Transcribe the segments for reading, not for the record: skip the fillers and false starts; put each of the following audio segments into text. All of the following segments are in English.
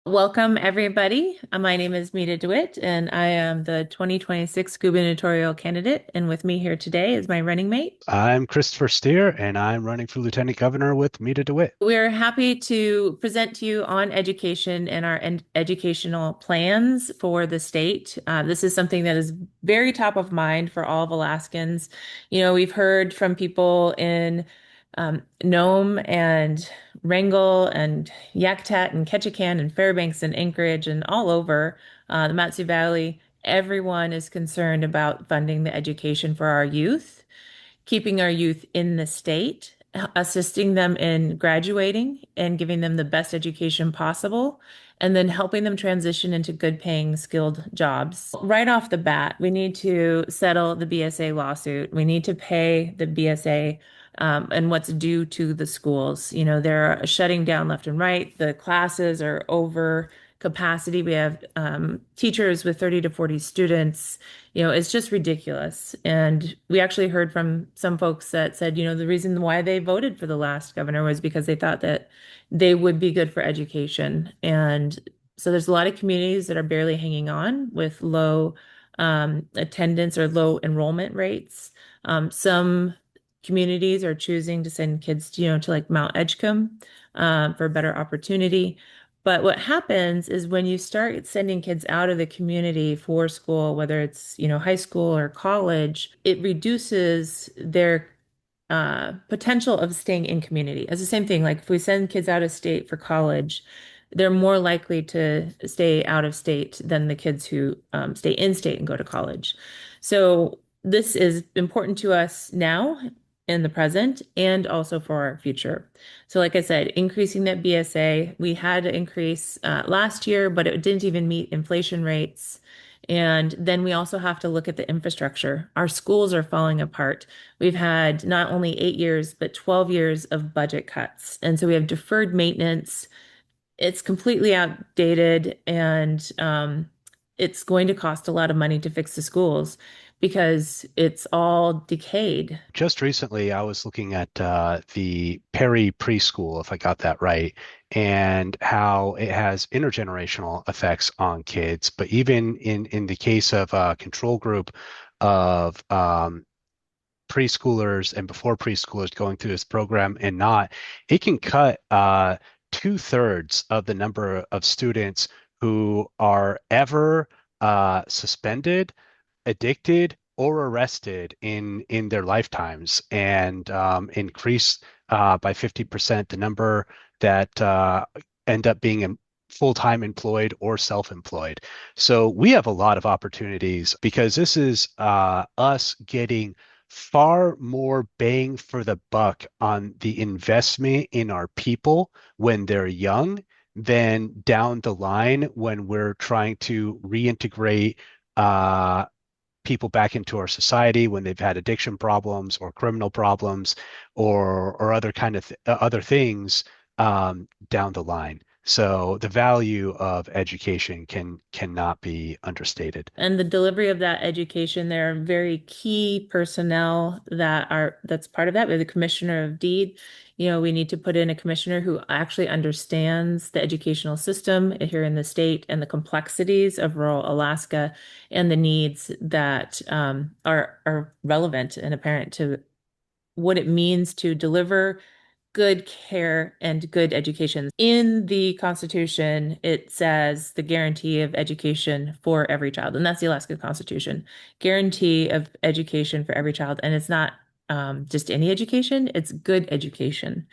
Welcome, everybody. My name is Meda DeWitt, and I am the 2026 gubernatorial candidate. And with me here today is my running mate. I'm Christopher Steer, and I'm running for Lieutenant Governor with Meda DeWitt. We're happy to present to you on education and our educational plans for the state. This is something that is very top of mind for all of Alaskans. We've heard from people in Nome and Wrangell and Yakutat and Ketchikan and Fairbanks and Anchorage and all over the Matsu Valley. Everyone is concerned about funding the education for our youth, keeping our youth in the state, assisting them in graduating and giving them the best education possible, and then helping them transition into good paying, skilled jobs. Right off the bat, we need to settle the BSA lawsuit. We need to pay the BSA and what's due to the schools. They're shutting down left and right. The classes are over capacity. We have teachers with 30 to 40 students. It's just ridiculous. And we actually heard from some folks that said, the reason why they voted for the last governor was because they thought that they would be good for education. And so there's a lot of communities that are barely hanging on with low attendance or low enrollment rates. Some communities are choosing to send kids, to like Mount Edgecombe for a better opportunity. But what happens is when you start sending kids out of the community for school, whether it's, high school or college, it reduces their potential of staying in community. It's the same thing. Like if we send kids out of state for college, they're more likely to stay out of state than the kids who stay in state and go to college. So this is important to us now in the present and also for our future. So like I said, increasing that BSA, we had to increase last year, but it didn't even meet inflation rates. And then we also have to look at the infrastructure. Our schools are falling apart. We've had not only 8 years, but 12 years of budget cuts. And so we have deferred maintenance. It's completely outdated, and it's going to cost a lot of money to fix the schools because it's all decayed. Just recently, I was looking at the Perry preschool, if I got that right, and how it has intergenerational effects on kids. But even in the case of a control group of preschoolers and before preschoolers going through this program and not, it can cut two-thirds of the number of students who are ever suspended, addicted, or arrested in their lifetimes, and increase by 50% the number that end up being full-time employed or self-employed. So we have a lot of opportunities because this is us getting far more bang for the buck on the investment in our people when they're young than down the line when we're trying to reintegrate uh, people back into our society when they've had addiction problems or criminal problems or other kind of other things down the line. So the value of education cannot be understated. And the delivery of that education, there are very key personnel that's part of that. We have the commissioner of deed. We need to put in a commissioner who actually understands the educational system here in the state and the complexities of rural Alaska and the needs that are relevant and apparent to what it means to deliver good care and good education. In the Constitution, it says the guarantee of education for every child, and that's the Alaska Constitution. Guarantee of education for every child, and it's not just any education, it's good education.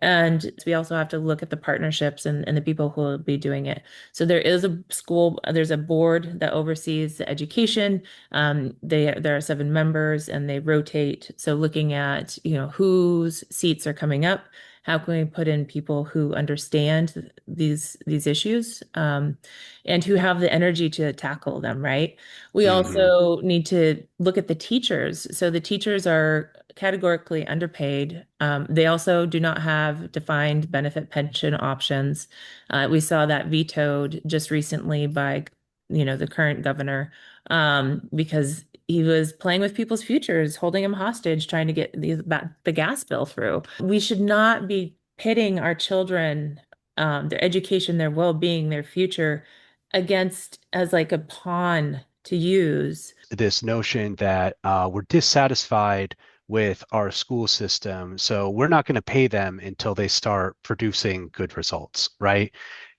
And we also have to look at the partnerships and the people who will be doing it. So there is a school, there's a board that oversees the education. There are 7 members and they rotate. So looking at, whose seats are coming up, how can we put in people who understand these issues and who have the energy to tackle them, right? We Hmm. also need to look at the teachers. So the teachers are categorically underpaid. They also do not have defined benefit pension options. We saw that vetoed just recently by, the current governor, because he was playing with people's futures, holding them hostage, trying to get the gas bill through. We should not be pitting our children their education, their well-being, their future against as like a pawn to use. This notion that we're dissatisfied with our school system, so we're not going to pay them until they start producing good results, right?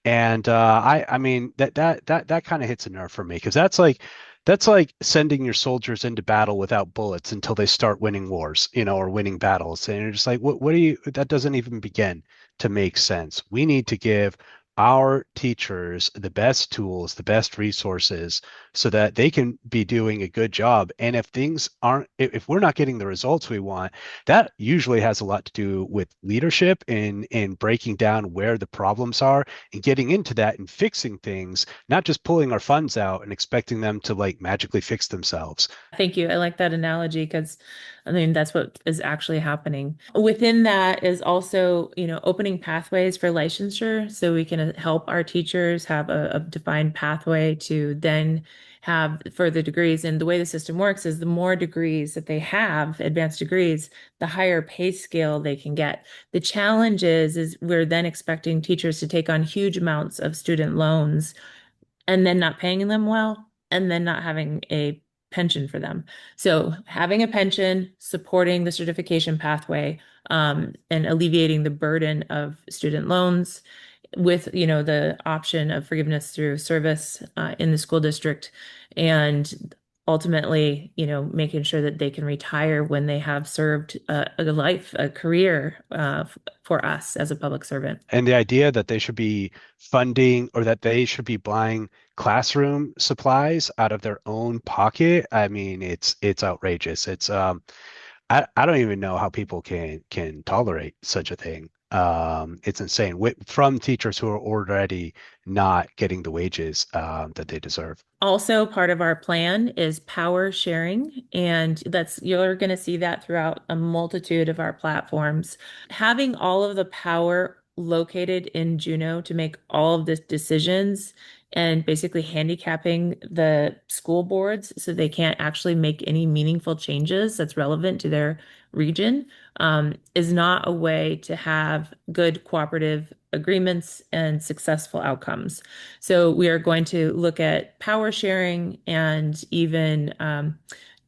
And I mean that kind of hits a nerve for me because that's like sending your soldiers into battle without bullets until they start winning wars, or winning battles. And you're just like, what do you? That doesn't even begin to make sense. We need to give our teachers the best tools, the best resources so that they can be doing a good job. And if things aren't, if we're not getting the results we want, that usually has a lot to do with leadership in breaking down where the problems are and getting into that and fixing things, not just pulling our funds out and expecting them to like magically fix themselves. Thank you. I like that analogy because I mean that's what is actually happening. Within that is also, opening pathways for licensure so we can help our teachers have a defined pathway to then have further degrees. And the way the system works is the more degrees that they have, advanced degrees, the higher pay scale they can get. The challenge is we're then expecting teachers to take on huge amounts of student loans and then not paying them well, and then not having a pension for them. So having a pension, supporting the certification pathway, and alleviating the burden of student loans with, the option of forgiveness through service in the school district, and ultimately, making sure that they can retire when they have served a life, a career for us as a public servant. And the idea that they should be funding or that they should be buying classroom supplies out of their own pocket, I mean, it's outrageous. I don't even know how people can tolerate such a thing. It's insane from teachers who are already not getting the wages that they deserve. Also, part of our plan is power sharing, and you're going to see that throughout a multitude of our platforms. Having all of the power located in Juneau to make all of the decisions and basically handicapping the school boards so they can't actually make any meaningful changes that's relevant to their region, is not a way to have good cooperative agreements and successful outcomes. So we are going to look at power sharing and even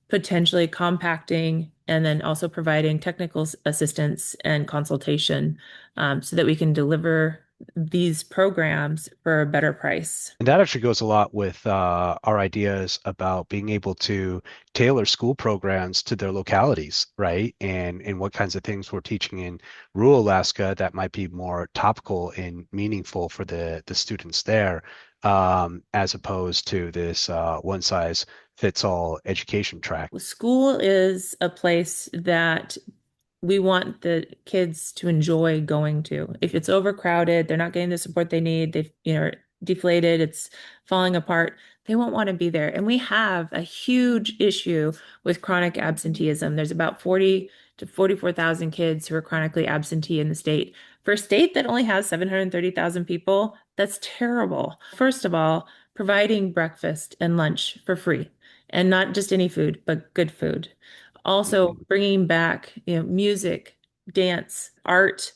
potentially compacting, and then also providing technical assistance and consultation, so that we can deliver these programs for a better price. And that actually goes a lot with our ideas about being able to tailor school programs to their localities, right? And what kinds of things we're teaching in rural Alaska that might be more topical and meaningful for the students there, as opposed to this one size fits all education track. School is a place that we want the kids to enjoy going to. If it's overcrowded, they're not getting the support they need, they've, deflated, it's falling apart, they won't want to be there. And we have a huge issue with chronic absenteeism. There's about 40 to 44,000 kids who are chronically absentee in the state. For a state that only has 730,000 people, that's terrible. First of all, providing breakfast and lunch for free, and not just any food, but good food. Also Mhm. bringing back, music, dance, art,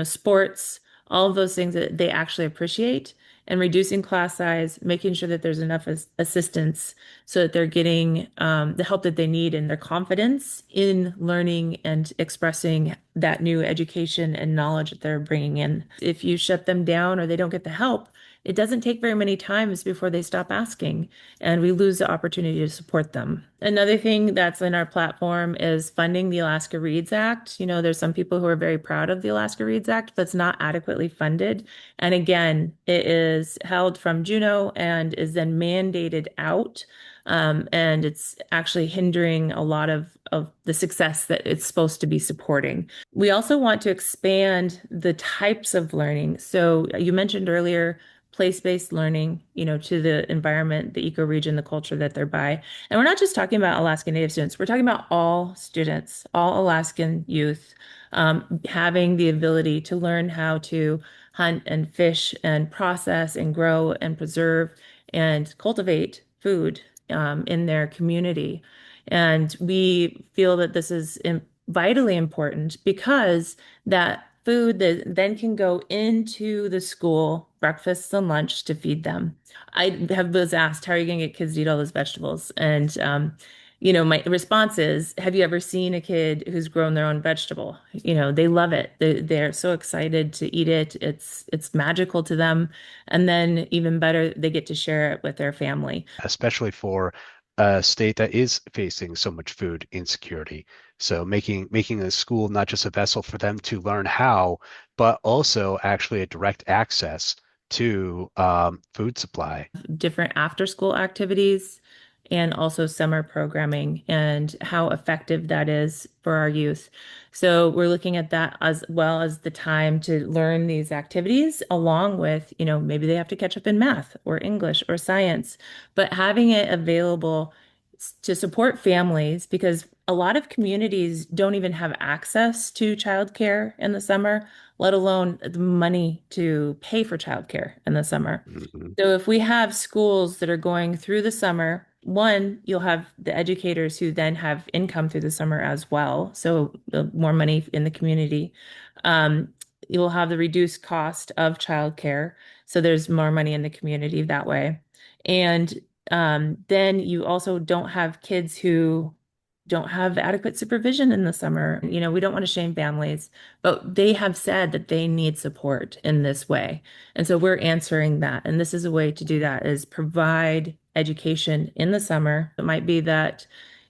sports, all of those things that they actually appreciate, and reducing class size, making sure that there's enough assistance so that they're getting the help that they need and their confidence in learning and expressing that new education and knowledge that they're bringing in. If you shut them down or they don't get the help, it doesn't take very many times before they stop asking, and we lose the opportunity to support them. Another thing that's in our platform is funding the Alaska Reads Act. There's some people who are very proud of the Alaska Reads Act, but it's not adequately funded. And again, it is held from Juneau and is then mandated out. And it's actually hindering a lot of the success that it's supposed to be supporting. We also want to expand the types of learning. So you mentioned earlier place-based learning, to the environment, the ecoregion, the culture that they're by. And we're not just talking about Alaska Native students, we're talking about all students, all Alaskan youth, having the ability to learn how to hunt and fish and process and grow and preserve and cultivate food in their community. And we feel that this is vitally important because that food that then can go into the school breakfast and lunch to feed them. Was asked, how are you going to get kids to eat all those vegetables? And my response is, have you ever seen a kid who's grown their own vegetable? They love it. They're so excited to eat it. It's magical to them. And then even better, they get to share it with their family. Especially for a state that is facing so much food insecurity. So making a school not just a vessel for them to learn how, but also actually a direct access to food supply. Different after school activities and also summer programming and how effective that is for our youth. So we're looking at that as well as the time to learn these activities along with, maybe they have to catch up in math or English or science, but having it available to support families because a lot of communities don't even have access to childcare in the summer, let alone the money to pay for childcare in the summer. Mhm. So if we have schools that are going through the summer, one, you'll have the educators who then have income through the summer as well. So more money in the community. Um, you'll have the reduced cost of childcare. So there's more money in the community that way. And then you also don't have kids who don't have adequate supervision in the summer. We don't want to shame families, but they have said that they need support in this way. And so we're answering that. And this is a way to do that is provide education in the summer. It might be that,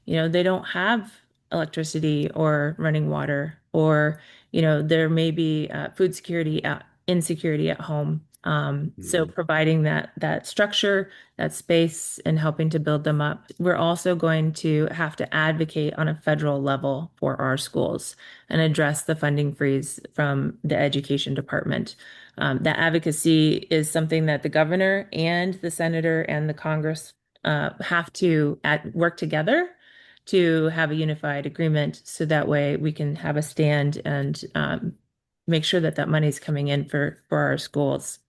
they don't have electricity or running water, or, there may be food security, insecurity at home. So Mhm. providing that structure, that space, and helping to build them up. We're also going to have to advocate on a federal level for our schools and address the funding freeze from the education department. That advocacy is something that the governor and the senator and the Congress have to work together to have a unified agreement so that way we can have a stand and make sure that that money is coming in for our schools.